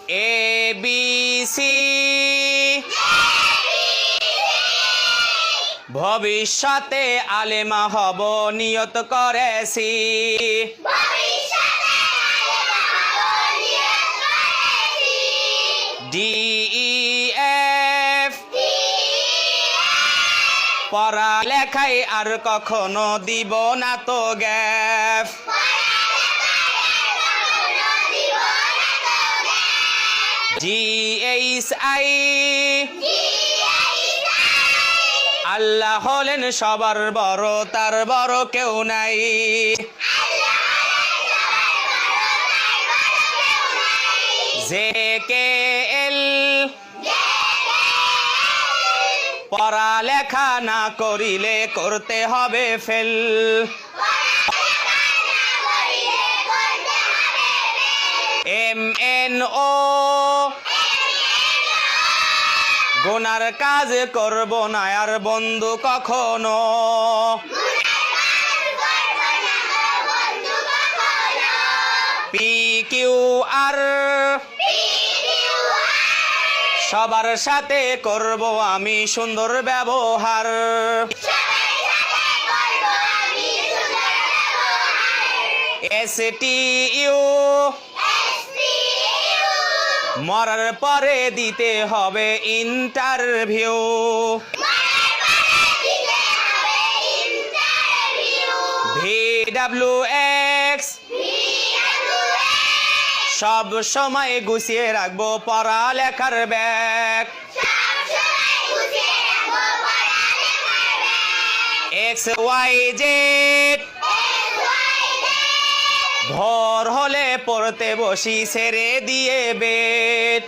A B C ভবিষ্যতে আলেমা হব নিয়ত করেছি ডি ই এফ পড়ালেখায় আর কখনো দিব না তো গ্যাপ জি এইচ আই আল্লাহ হলেন সবার বড় তার বড় কেউ নাই জে কে এল পড়ালেখা না করিলে করতে হবে ফেল এম এন ও গুনার কাজ করব না আর বন্ধু কখনো পি কিউ আর সবার সাথে করব আমি সুন্দর ব্যবহার এস টি ইউ মরার পরে দিতে হবে ইন্টারভিউ ভি ডাব্লিউ এক্স সব সময় গুছিয়ে রাখবো পড়ালেখার ব্যাগ এক্স ওয়াই জেড ভোর হলে পড়তে বসি ছেড়ে দিয়ে বেড